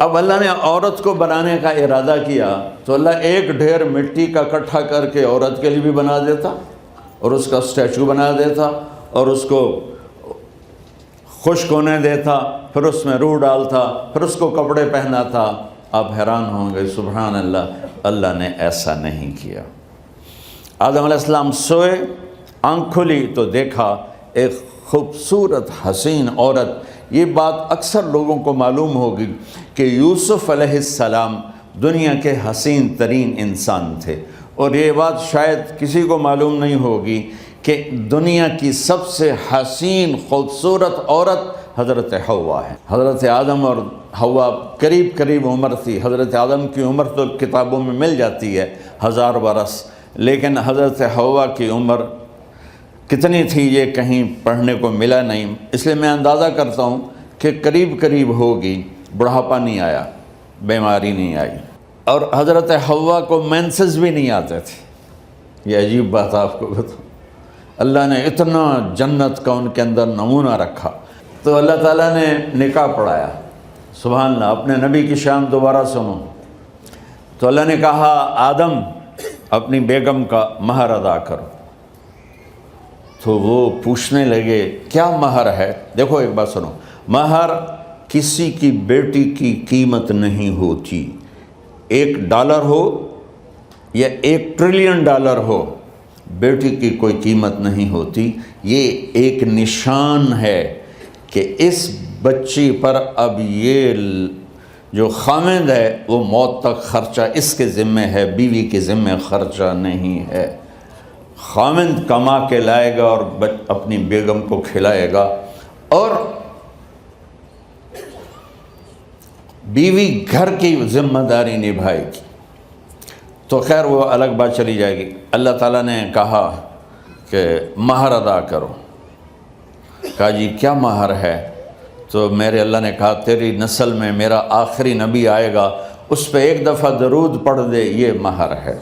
اب اللہ نے عورت کو بنانے کا ارادہ کیا تو اللہ ایک ڈھیر مٹی کا اکٹھا کر کے عورت کے لیے بھی بنا دیتا اور اس کا اسٹیچو بنا دیتا اور اس کو خشک ہونے دیتا، پھر اس میں روح ڈالتا، پھر اس کو کپڑے پہناتا۔ آپ حیران ہوں گے، سبحان اللہ، اللہ نے ایسا نہیں کیا۔ آدم علیہ السلام سوئے، آنکھ کھلی تو دیکھا ایک خوبصورت حسین عورت۔ یہ بات اکثر لوگوں کو معلوم ہوگی کہ یوسف علیہ السلام دنیا کے حسین ترین انسان تھے، اور یہ بات شاید کسی کو معلوم نہیں ہوگی کہ دنیا کی سب سے حسین خوبصورت عورت حضرت حوا ہے۔ حضرت آدم اور حوا قریب قریب عمر تھی۔ حضرت آدم کی عمر تو کتابوں میں مل جاتی ہے 1000 برس، لیکن حضرت حوا کی عمر کتنی تھی یہ کہیں پڑھنے کو ملا نہیں، اس لیے میں اندازہ کرتا ہوں کہ قریب قریب ہوگی۔ بڑھاپا نہیں آیا، بیماری نہیں آئی، اور حضرت حوا کو مینسز بھی نہیں آتے تھے۔ یہ عجیب بات آپ کو بتاؤں، اللہ نے اتنا جنت کا ان کے اندر نمونہ رکھا۔ تو اللہ تعالیٰ نے نکاح پڑھایا۔ سبحان اللہ، اپنے نبی کی شان دوبارہ سنو۔ تو اللہ نے کہا آدم اپنی بیگم کا مہر ادا کرو۔ تو وہ پوچھنے لگے کیا مہر ہے؟ دیکھو ایک بات سنو، مہر کسی کی بیٹی کی قیمت نہیں ہوتی۔ $1 ہو یا $1 ٹریلین ہو، بیٹی کی کوئی قیمت نہیں ہوتی۔ یہ ایک نشان ہے کہ اس بچی پر اب یہ جو خامند ہے وہ موت تک خرچہ اس کے ذمہ ہے، بیوی کے ذمہ خرچہ نہیں ہے۔ خامند کما کے لائے گا اور اپنی بیگم کو کھلائے گا، اور بیوی گھر کی ذمہ داری نبھائے گی۔ تو خیر وہ الگ بات چلی جائے گی۔ اللہ تعالیٰ نے کہا کہ مہر ادا کرو۔ کہا جی کیا مہر ہے؟ تو میرے اللہ نے کہا تیری نسل میں میرا آخری نبی آئے گا، اس پہ ایک دفعہ درود پڑھ دے، یہ مہر ہے۔